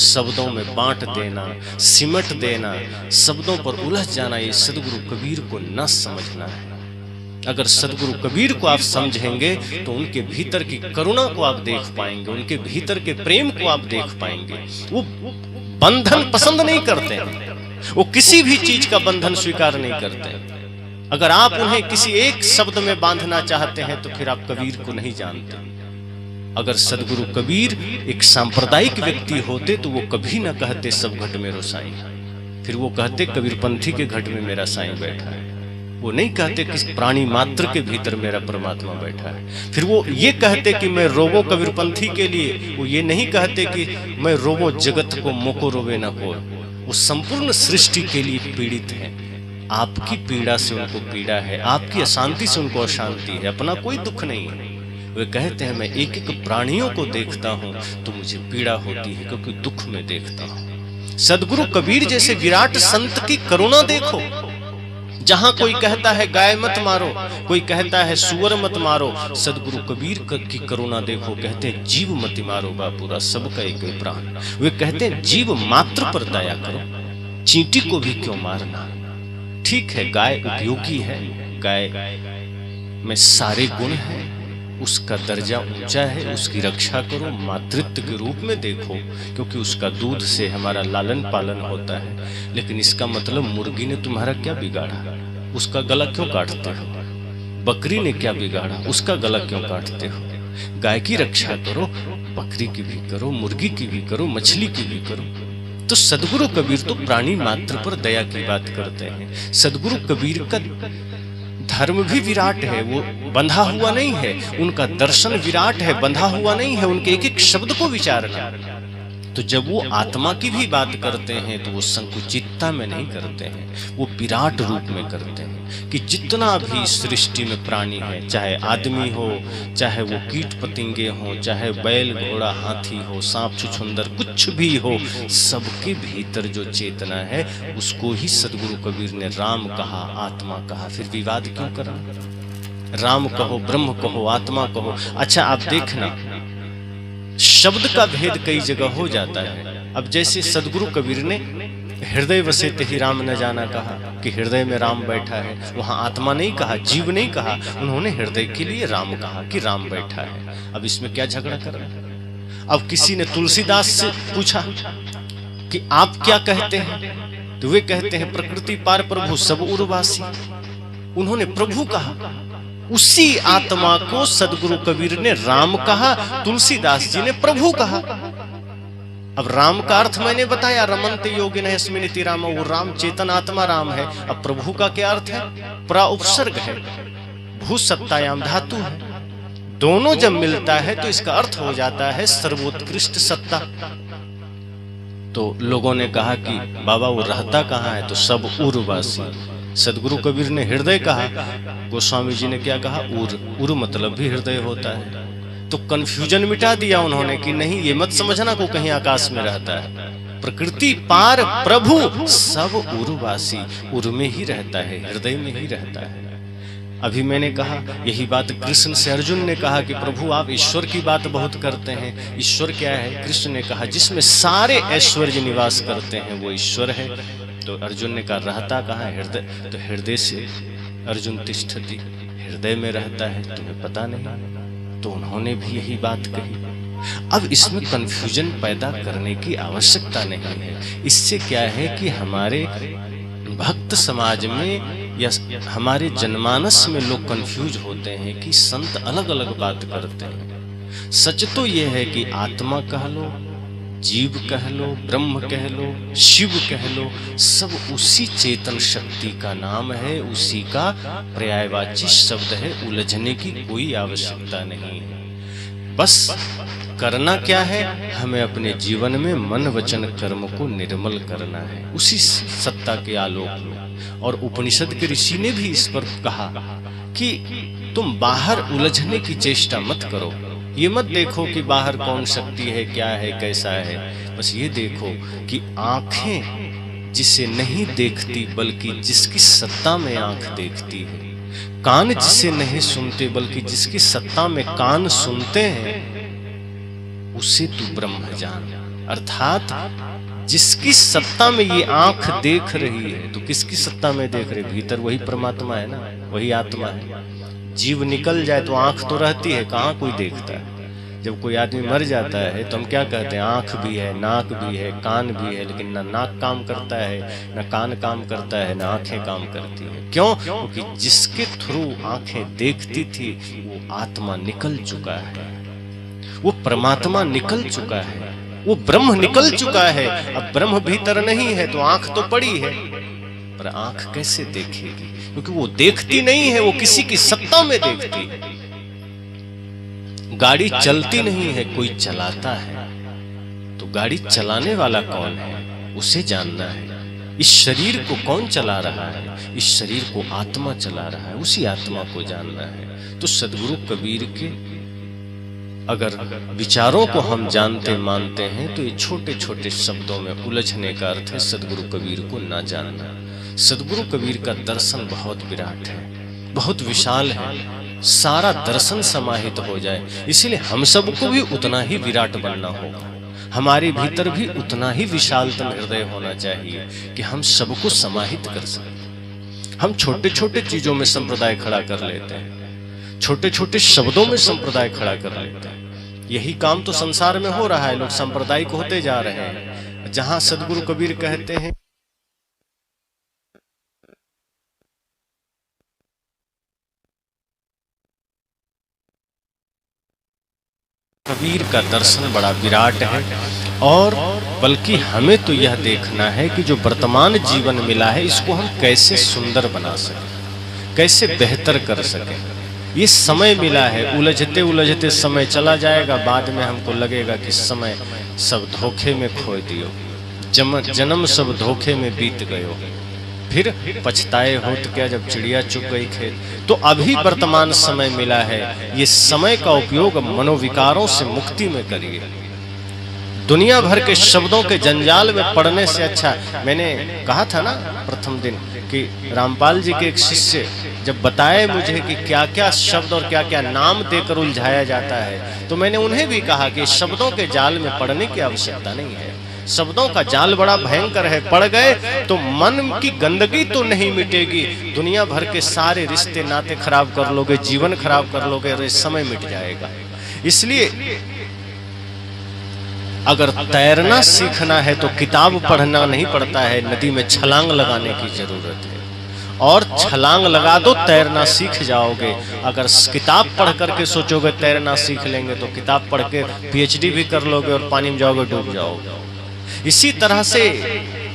शब्दों में बांट देना, सिमट देना, शब्दों पर उलझ जाना, ये सद्गुरु कबीर को न समझना है। अगर सद्गुरु कबीर को आप समझेंगे तो उनके भीतर की करुणा को आप देख पाएंगे, उनके भीतर के प्रेम को आप देख पाएंगे। वो बंधन पसंद नहीं करते हैं, वो किसी भी चीज का बंधन स्वीकार नहीं करते। अगर आप उन्हें किसी एक शब्द में बांधना चाहते हैं तो फिर आप कबीर को नहीं जानते। अगर सदगुरु कबीर एक सांप्रदायिक व्यक्ति होते तो वो कभी ना कहते सब घट मेरो साईं, फिर वो कहते कबीरपंथी के घट में मेरा साईं बैठा है। वो नहीं कहते कि प्राणी मात्र के भीतर मेरा परमात्मा बैठा है। फिर वो ये कहते कि मैं रोवो कबीरपंथी के लिए, वो ये नहीं कहते कि मैं रोवो जगत को मोको रोवे न को। वो संपूर्ण सृष्टि के लिए पीड़ित है। आपकी पीड़ा से उनको पीड़ा है, आपकी अशांति से उनको अशांति है, अपना कोई दुख नहीं है। वे कहते हैं मैं एक एक प्राणियों को देखता हूं तो मुझे पीड़ा होती है क्योंकि दुख में देखता हूं। सदगुरु कबीर जैसे विराट संत की करुणा देखो। जहां कोई कहता है गाय मत मारो, कोई कहता है सुअर मत मारो, सदगुरु कबीर की करुणा देखो। कहते हैं जीव मत मारो बापूरा, सबका एक ही प्राण। वे कहते हैं जीव मात्र पर दया करो, चींटी को भी क्यों मारना। ठीक है, गाय उपयोगी है, गाय में सारे गुण हैं, उसका दर्जा ऊंचा है, उसकी रक्षा करो, मातृत्व के रूप में देखो, क्योंकि उसका दूध से हमारा लालन पालन होता है। लेकिन इसका मतलब मुर्गी ने तुम्हारा क्या बिगाड़ा, उसका गला क्यों काटते हो? बकरी ने क्या बिगाड़ा, उसका गला क्यों काटते हो? गाय की रक्षा करो, बकरी की भी करो, मुर्गी की भी करो, मछली की भी करो। तो सदगुरु कबीर तो प्राणी मात्र पर दया की बात करते हैं। सदगुरु कबीर का धर्म भी विराट है, वो बंधा हुआ नहीं है। उनका दर्शन विराट है, बंधा हुआ नहीं है। उनके एक एक शब्द को विचारना। तो जब वो आत्मा की भी बात करते हैं तो वो संकुचितता में नहीं करते हैं, वो विराट रूप में करते हैं कि जितना भी सृष्टि में प्राणी है, चाहे आदमी हो, चाहे वो कीट पतंगे हो, चाहे बैल घोड़ा हाथी हो, सांप छुछुंदर कुछ भी हो, सबके भीतर जो चेतना है उसको ही सदगुरु कबीर ने राम कहा, आत्मा कहा। फिर विवाद क्यों करना? राम कहो, ब्रह्म कहो, आत्मा कहो। अच्छा आप देखना, शब्द का भेद कई जगह हो जाता है। अब जैसे सदगुरु कबीर ने हृदय वसे तेहि राम न जाना कहा कि हृदय में राम बैठा है, वहां आत्मा नहीं कहा, जीव नहीं कहा, उन्होंने हृदय के लिए राम कहा कि राम बैठा है। अब इसमें क्या झगड़ा कर रहे हैं? अब किसी ने तुलसीदास से पूछा कि आप क्या कहते हैं, तो वे कहते हैं प्रकृति पार प्रभु सब उर्वासी। उन्होंने प्रभु कहा, उसी आत्मा को सदगुरु कबीर ने राम कहा, तुलसीदास जी ने प्रभु कहा। अब राम का अर्थ मैंने बताया, रमन्ते योगिनः यस्मिन्निति राम, वो राम चेतन आत्मा राम है। अब प्रभु का क्या अर्थ है? प्रा उपसर्ग है, भू सत्तायाम धातु है। दोनों जब मिलता है तो इसका अर्थ हो जाता है सर्वोत्कृष्ट सत्ता। तो लोगों ने कहा कि बाबा वो रहता कहाँ है? तो सब उर्वासी। सदगुरु कबीर ने हृदय कहा, गोस्वामी जी ने क्या कहा? उर मतलब भी हृदय होता है। तो कंफ्यूजन मिटा दिया उन्होंने कि नहीं, ये मत समझना को कहीं आकाश में रहता है। प्रकृति पार प्रभु सब उर्वासी, उर में ही रहता है, हृदय में ही रहता है। अभी मैंने कहा यही बात कृष्ण से अर्जुन ने कहा कि प्रभु आप ईश्वर की बात बहुत करते हैं, ईश्वर क्या है? कृष्ण ने कहा जिसमें सारे ऐश्वर्य निवास करते हैं वो ईश्वर है। तो अर्जुन ने कहा रहता कहाँ है? हृदय। तो हृदय से अर्जुन तिष्ठति, हृदय में रहता है, तुम्हें पता नहीं? तो उन्होंने भी यही बात कही। अब इसमें कंफ्यूजन पैदा करने की आवश्यकता नहीं है। इससे क्या है कि हमारे भक्त समाज में या हमारे जनमानस में लोग कंफ्यूज होते हैं कि संत अलग अलग बात करते हैं। सच तो यह है कि आत्मा कह लो, जीव कह लो, ब्रह्म कह लो, शिव कह लो, सब उसी चेतन शक्ति का नाम है, उसी का पर्यायवाची शब्द है। उलझने की कोई आवश्यकता नहीं है। बस करना क्या है? हमें अपने जीवन में मन वचन कर्म को निर्मल करना है उसी सत्ता के आलोक में। और उपनिषद के ऋषि ने भी इस पर कहा कि तुम बाहर उलझने की चेष्टा मत करो। ये मत देखो कि बाहर कौन शक्ति है, क्या है, कैसा है। बस ये देखो कि आंखें जिसे नहीं देखती बल्कि जिसकी सत्ता में आंख देखती है, कान जिसे नहीं सुनते बल्कि जिसकी सत्ता में कान सुनते हैं, उसे तू ब्रह्म जान। अर्थात जिसकी सत्ता में ये आंख देख रही है, तो किसकी सत्ता में देख रही? भीतर वही परमात्मा है ना, वही आत्मा है। जीव निकल जाए तो आंख तो रहती है, कहाँ कोई देखता है? जब कोई आदमी मर जाता है तो हम क्या कहते हैं, आंख भी है, नाक भी है, कान भी है, लेकिन ना नाक काम करता है, ना कान काम करता है, ना आंखें काम करती हैं। क्यों? क्योंकि जिसके थ्रू आंखें देखती थी वो आत्मा निकल चुका है, वो परमात्मा निकल चुका है, वो ब्रह्म निकल चुका है। अब ब्रह्म भीतर नहीं है तो आंख तो पड़ी है, पर आंख कैसे देखेगी? क्योंकि वो देखती नहीं है, वो किसी की सत्ता में देखती है। गाड़ी चलती नहीं है, कोई चलाता है, तो गाड़ी चलाने वाला कौन है उसे जानना है। इस शरीर को कौन चला रहा है? इस शरीर को आत्मा चला रहा है, उसी आत्मा को जानना है। तो सदगुरु कबीर के अगर विचारों को हम जानते मानते हैं तो ये छोटे छोटे शब्दों में उलझने का अर्थ है सदगुरु कबीर को ना जानना। सदगुरु कबीर का दर्शन बहुत विराट है, बहुत विशाल है, सारा दर्शन समाहित हो जाए। इसलिए हम सबको भी उतना ही विराट बनना होगा, हमारे भीतर भी उतना ही विशालतम हृदय होना चाहिए कि हम सबको समाहित कर सकें। हम छोटे छोटे चीजों में संप्रदाय खड़ा कर लेते हैं, छोटे छोटे शब्दों में संप्रदाय खड़ा कर लेते हैं। यही काम तो संसार में हो रहा है, लोग सांप्रदायिक होते जा रहे हैं। जहां सदगुरु कबीर कहते हैं कबीर का दर्शन बड़ा विराट है, और बल्कि हमें तो यह देखना है कि जो वर्तमान जीवन मिला है इसको हम कैसे सुंदर बना सकें, कैसे बेहतर कर सकें। ये समय मिला है, उलझते उलझते समय चला जाएगा, बाद में हमको लगेगा कि समय सब धोखे में खो दियो, जन्म सब धोखे में बीत गयो, फिर पछताए हो तो क्या जब चिड़िया चुग गई खेत। तो अभी वर्तमान समय मिला है, ये समय का उपयोग मनोविकारों से मुक्ति में करिए। दुनिया भर के शब्दों के जंजाल में पड़ने से अच्छा, मैंने कहा था ना प्रथम दिन कि रामपाल जी के एक शिष्य जब बताए मुझे कि क्या क्या शब्द और क्या क्या नाम देकर उलझाया जाता है, तो मैंने उन्हें भी कहा कि शब्दों के जाल में पड़ने की आवश्यकता नहीं है। शब्दों का जाल बड़ा भयंकर है, पड़ गए तो मन की गंदगी तो नहीं मिटेगी, दुनिया भर के सारे रिश्ते नाते खराब कर लोगे, जीवन खराब कर लोगे, और समय मिट जाएगा। इसलिए अगर तैरना सीखना है तो किताब पढ़ना नहीं पड़ता है, नदी में छलांग लगाने की जरूरत है, और छलांग लगा दो तैरना सीख जाओगे। अगर किताब पढ़ करके सोचोगे तैरना सीख लेंगे तो किताब पढ़ के पीएचडी भी कर लोगे और पानी में जाओगे डूब जाओगे। इसी तरह से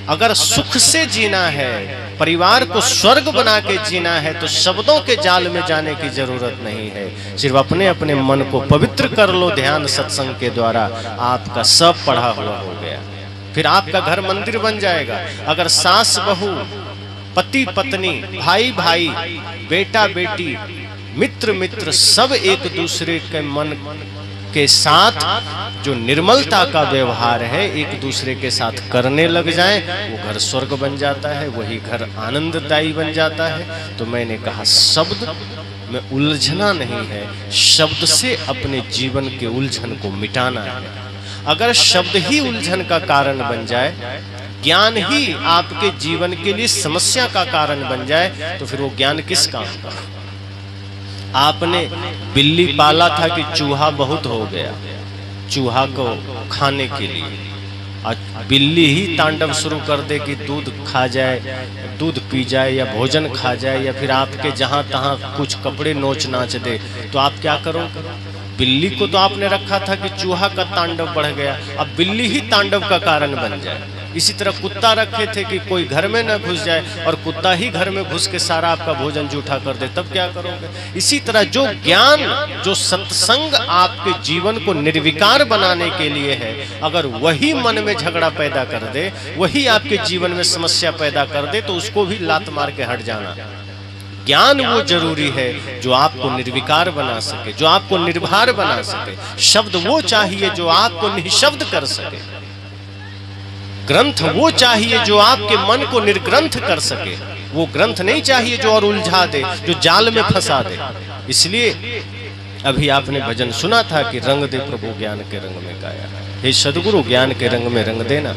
अगर सुख से जीना है, परिवार को स्वर्ग बना के जीना है, तो शब्दों के जाल में जाने की जरूरत नहीं है। सिर्फ अपने अपने मन को पवित्र कर लो ध्यान सत्संग के द्वारा, आपका सब पढ़ा हुआ हो गया, फिर आपका घर मंदिर बन जाएगा। अगर सास बहू, पति पत्नी, भाई भाई, बेटा बेटी, मित्र मित्र सब एक दूसरे के मन के साथ जो निर्मलता का व्यवहार है एक दूसरे के साथ करने लग जाएं, वो घर स्वर्ग बन जाता है, वही घर आनंददायी बन जाता है। तो मैंने कहा शब्द में उलझना नहीं है, शब्द से अपने जीवन के उलझन को मिटाना है। अगर शब्द ही उलझन का कारण बन जाए, ज्ञान ही आपके जीवन के लिए समस्या का कारण बन जाए, तो फिर वो ज्ञान किस काम का? आपने बिल्ली पाला था कि चूहा बहुत हो गया, चूहा को खाने के लिए, आज बिल्ली ही तांडव शुरू कर दे कि दूध खा जाए, दूध पी जाए, या भोजन खा जाए, या फिर आपके जहां तहां कुछ कपड़े नोच नाच दे, तो आप क्या करोगे? बिल्ली को तो आपने रखा था कि चूहा का तांडव बढ़ गया, अब बिल्ली ही तांडव का कारण बन जाए। इसी तरह कुत्ता रखे थे कि कोई घर में न घुस जाए, और कुत्ता ही घर में घुस के सारा आपका भोजन जूठा कर दे, तब क्या करोगे? इसी तरह जो ज्ञान, जो सत्संग आपके जीवन को निर्विकार बनाने के लिए है, अगर वही मन में झगड़ा पैदा कर दे, वही आपके जीवन में समस्या पैदा कर दे, तो उसको भी लात मार के हट जाना। ज्ञान वो जरूरी है जो आपको निर्विकार बना सके, जो आपको निर्भर बना सके। शब्द वो चाहिए जो आपको निःशब्द कर सके। ग्रंथ वो चाहिए जो आपके मन को निर्ग्रंथ कर सके। वो ग्रंथ नहीं चाहिए जो और उलझा दे, जो जाल में फंसा दे। इसलिए अभी आपने भजन सुना था कि रंग दे प्रभु ज्ञान के रंग में गाया। हे सदगुरु ज्ञान के रंग में रंग देना,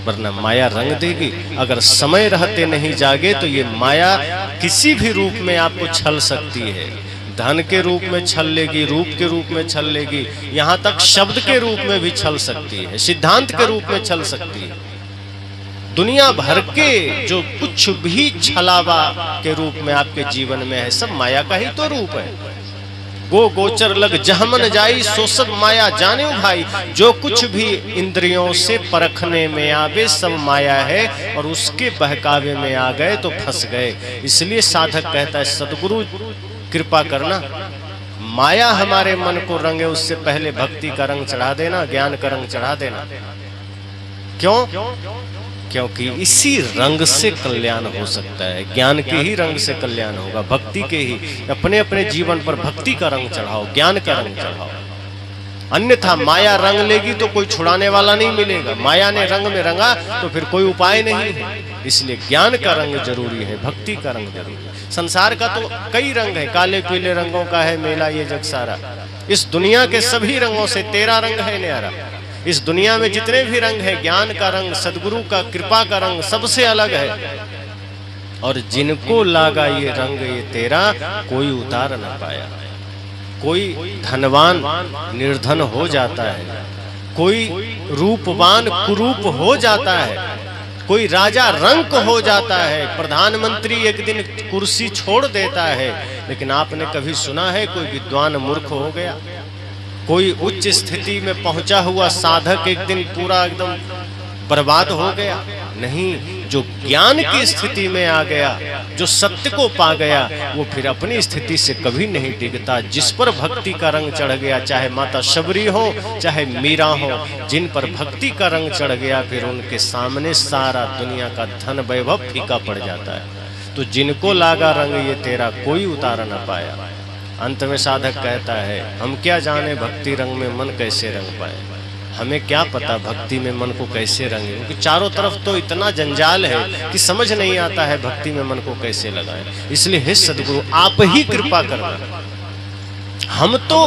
वरना माया रंग देगी। अगर समय रहते नहीं जागे तो ये माया किसी भी रूप में आपको छल सकती है। धन के रूप में छल लेगी, रूप के रूप में छल लेगी, यहाँ तक शब्द के रूप में भी छल सकती है, सिद्धांत के रूप में छल सकती है। दुनिया भर के जो कुछ भी छलावा के रूप में आपके जीवन में है, सब माया का ही तो रूप है। गो गोचर लग जहमन जाई, सो सब माया जाने भाई। जो कुछ भी इंद्रियों से परखने में आवे सब माया है, और उसके बहकावे में आ गए तो फंस गए। इसलिए साधक कहता है सद्गुरु कृपा करना, माया हमारे मन को रंगे उससे पहले भक्ति का रंग चढ़ा देना, ज्ञान का रंग चढ़ा देना। क्यों? क्योंकि इसी रंग से कल्याण हो सकता है, ज्ञान के ही रंग से कल्याण होगा, भक्ति के ही। अपने अपने जीवन पर भक्ति का रंग चढ़ाओ, ज्ञान का रंग चढ़ाओ। अन्यथा माया रंग लेगी तो कोई छुड़ाने वाला नहीं मिलेगा। माया ने रंग में रंगा तो फिर कोई उपाय नहीं है। इसलिए ज्ञान का रंग जरूरी है, भक्ति का रंग जरूरी है। संसार का तो कई रंग है, काले पीले रंगों का है मेला ये जग सारा। इस दुनिया के सभी रंगों से तेरा रंग है न्यारा। इस दुनिया में जितने भी रंग है, ज्ञान का रंग, सद्गुरु का कृपा का रंग सबसे अलग है। और जिनको लागा ये रंग ये तेरा, कोई उतार ना पाया। कोई धनवान निर्धन हो जाता है, कोई रूपवान कुरूप हो जाता है, कोई राजा रंक हो जाता है, प्रधानमंत्री एक दिन कुर्सी छोड़ देता है। लेकिन आपने कभी सुना है कोई विद्वान मूर्ख हो गया? कोई उच्च स्थिति में पहुंचा हुआ साधक एक दिन पूरा एकदम बर्बाद हो गया? नहीं। जो ज्ञान की स्थिति में आ गया, जो सत्य को पा गया, वो फिर अपनी स्थिति से कभी नहीं डिगता। जिस पर भक्ति का रंग चढ़ गया, चाहे माता शबरी हो चाहे मीरा हो, जिन पर भक्ति का रंग चढ़ गया, फिर उनके सामने सारा दुनिया का धन वैभव फीका पड़ जाता है। तो जिनको लागा रंग ये तेरा, कोई उतार न पाया। अंत में साधक कहता है हम क्या जाने भक्ति रंग में मन कैसे रंग पाए, हमें क्या पता भक्ति में मन को कैसे रंगे, क्योंकि चारों तरफ तो इतना जंजाल है कि समझ नहीं आता है भक्ति में मन को कैसे लगाए। इसलिए हे सद्गुरु आप ही कृपा करना। हम तो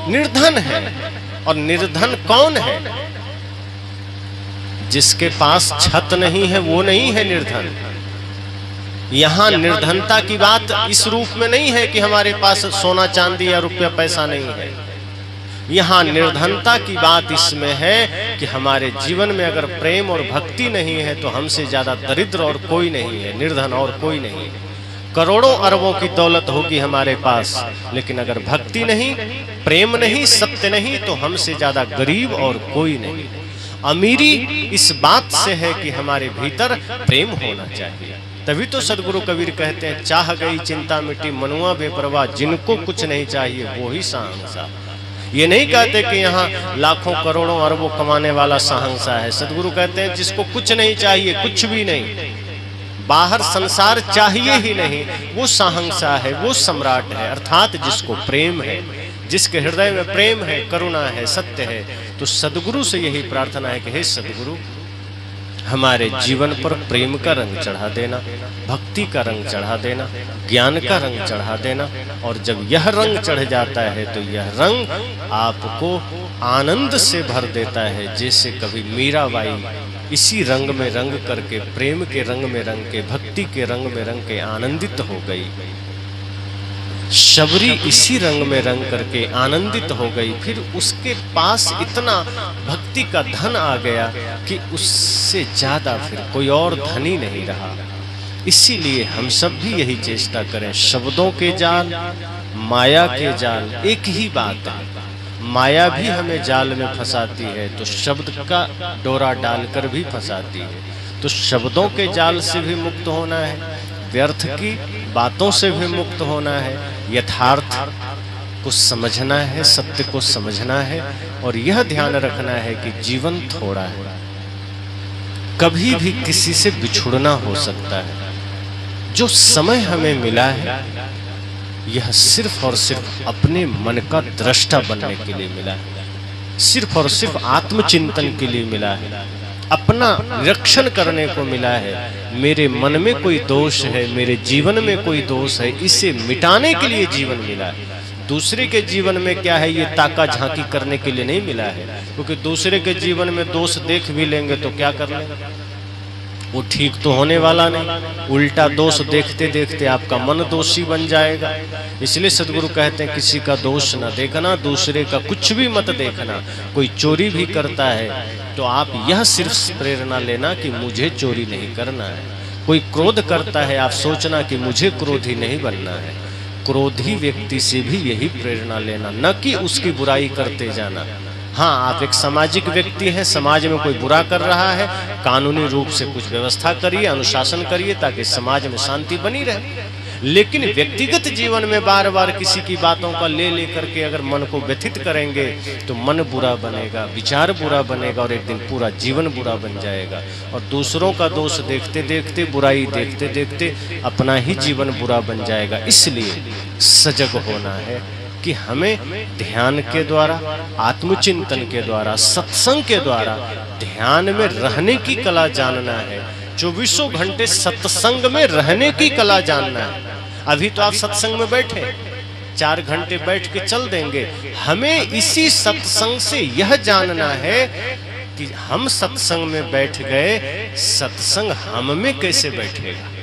निर्धन हैं, और निर्धन कौन है? जिसके पास छत नहीं है वो नहीं है निर्धन। यहाँ निर्धनता की बात इस रूप में नहीं है कि हमारे पास सोना चांदी या रुपया पैसा नहीं है। यहाँ निर्धनता की बात इसमें है कि हमारे जीवन में अगर प्रेम और भक्ति नहीं है तो हमसे ज्यादा दरिद्र और कोई नहीं है, निर्धन और कोई नहीं है। करोड़ों अरबों की दौलत होगी हमारे पास, लेकिन अगर भक्ति नहीं, प्रेम नहीं, सत्य नहीं, तो हमसे ज्यादा गरीब और कोई नहीं। अमीरी इस बात से है कि हमारे भीतर प्रेम होना चाहिए। तभी तो सदगुरु कबीर कहते हैं चाह गई चिंता मिट्टी मनुआ बेपरवाह, जिनको कुछ नहीं चाहिए वो ही साहंसा। ये नहीं कहते कि यहाँ लाखों करोड़ों अरबों कमाने वाला साहंसा है। सदगुरु कहते हैं जिसको कुछ नहीं चाहिए, कुछ भी नहीं, बाहर संसार चाहिए ही नहीं, वो साहंसा है, वो सम्राट है। अर्थात जिसको प्रेम है, जिसके हृदय में प्रेम है, करुणा है, सत्य है। तो सदगुरु से यही प्रार्थना है कि हे सदगुरु हमारे जीवन पर प्रेम का रंग चढ़ा देना, भक्ति का रंग चढ़ा देना, ज्ञान का रंग चढ़ा देना। और जब यह रंग चढ़ जाता है तो यह रंग आपको आनंद से भर देता है। जैसे कभी मीराबाई इसी रंग में रंग करके, प्रेम के रंग में रंग के, भक्ति के रंग में रंग के आनंदित हो गई। शबरी इसी रंग में रंग करके आनंदित हो गई। फिर उसके पास इतना भक्ति का धन आ गया कि उससे ज्यादा फिर कोई और धन ही नहीं रहा। इसीलिए हम सब भी यही चेष्टा करें, शब्दों के जाल, माया के जाल एक ही बात है। माया भी हमें जाल में फंसाती है तो शब्द का डोरा डालकर भी फंसाती है। तो शब्दों के जाल से भी मुक्त होना है, व्यर्थ की बातों से भी मुक्त होना है, यथार्थ को समझना है, सत्य को समझना है। और यह ध्यान रखना है कि जीवन थोड़ा है, कभी भी किसी से बिछुड़ना हो सकता है। जो समय हमें मिला है यह सिर्फ और सिर्फ अपने मन का दृष्टा बनने के लिए मिला है, सिर्फ और सिर्फ आत्मचिंतन के लिए मिला है, अपना निरीक्षण करने को मिला है। मेरे मन में कोई दोष है, मेरे जीवन में कोई दोष है, इसे मिटाने के लिए जीवन मिला है। दूसरे के जीवन में क्या है ये ताका झांकी करने के लिए नहीं मिला है, क्योंकि दूसरे के जीवन में दोष देख भी लेंगे तो क्या कर लेंगे, वो ठीक तो होने वाला नहीं, उल्टा दोष देखते देखते आपका मन दोषी बन जाएगा। इसलिए सदगुरु कहते हैं किसी का दोष न देखना, दूसरे का कुछ भी मत देखना। कोई चोरी भी करता है तो आप यह सिर्फ प्रेरणा लेना कि मुझे चोरी नहीं करना है। कोई क्रोध करता है, आप सोचना कि मुझे क्रोधी नहीं बनना है। क्रोधी व्यक्ति से भी यही प्रेरणा लेना, न कि उसकी बुराई करते जाना। हाँ, आप एक सामाजिक व्यक्ति हैं, समाज में कोई बुरा कर रहा है, कानूनी रूप से कुछ व्यवस्था करिए, अनुशासन करिए ताकि समाज में शांति बनी रहे। लेकिन व्यक्तिगत जीवन में बार बार किसी की बातों का ले लेकर के अगर मन को व्यथित करेंगे तो मन बुरा बनेगा, विचार बुरा बनेगा और एक दिन पूरा जीवन बुरा बन जाएगा। और दूसरों का दोष देखते देखते, बुराई देखते देखते अपना ही जीवन बुरा बन जाएगा। इसलिए सजग होना है कि हमें ध्यान के द्वारा, आत्मचिंतन के द्वारा, सत्संग के द्वारा ध्यान में रहने की कला जानना है। 24 घंटे सत्संग में रहने की कला जानना है। अभी तो आप सत्संग में बैठे, 4 घंटे बैठ के चल देंगे। हमें इसी सत्संग से यह जानना है कि हम सत्संग में बैठ गए, सत्संग हम में कैसे बैठेगा।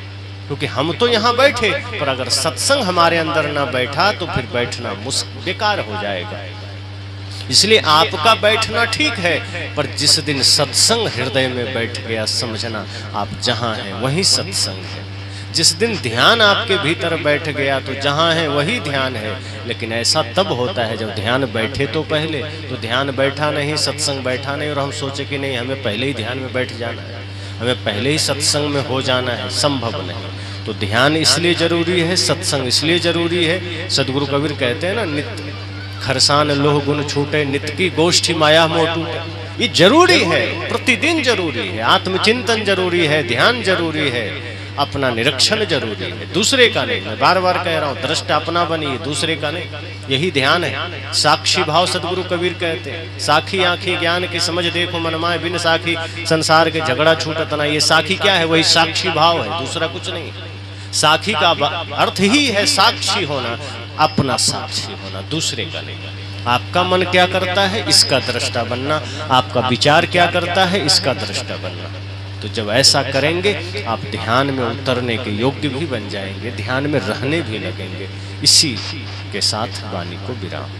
क्योंकि हम तो यहाँ बैठे, पर अगर सत्संग हमारे अंदर ना बैठा तो फिर बैठना बेकार हो जाएगा। इसलिए आपका बैठना ठीक है, पर जिस दिन सत्संग हृदय में बैठ गया, समझना आप जहाँ हैं वही सत्संग है। जिस दिन ध्यान आपके भीतर बैठ गया तो जहाँ है वही ध्यान है। लेकिन ऐसा तब होता है जब ध्यान बैठे तो पहले, तो ध्यान बैठा नहीं, सत्संग बैठा नहीं और हम सोचे कि नहीं हमें पहले ही ध्यान में बैठ जाना है, हमें पहले ही सत्संग में हो जाना है। संभव नहीं। तो ध्यान इसलिए जरूरी है, सत्संग इसलिए जरूरी है। सदगुरु कबीर कहते हैं ना, नित्य खरसान लोह गुण छूटे, नित्य की गोष्ठी माया मोह टूटे। ये जरूरी है, प्रतिदिन जरूरी है। आत्मचिंतन जरूरी है, ध्यान जरूरी है, अपना निरीक्षण जरूरी है, दूसरे का नहीं। मैं बार बार कह रहा हूँ, दृष्टा अपना बनिए, दूसरे का नहीं। यही ध्यान है। साक्षी भाव सदगुरु कबीर कहते हैं, साखी आंखी ज्ञान की समझ देखो मनमाए, बिन साखी संसार के झगड़ा छूटत ना। ये साखी क्या है? वही साक्षी भाव है, दूसरा कुछ नहीं। साखी का अर्थ ही है साक्षी होना, अपना साक्षी होना, दूसरे का नहीं। आपका मन क्या करता है, इसका दृष्टा बनना। आपका विचार क्या करता है, इसका दृष्टा बनना। तो जब ऐसा करेंगे आप ध्यान में उतरने के योग्य भी बन जाएंगे, ध्यान में रहने भी लगेंगे। इसी के साथ वाणी को विराम।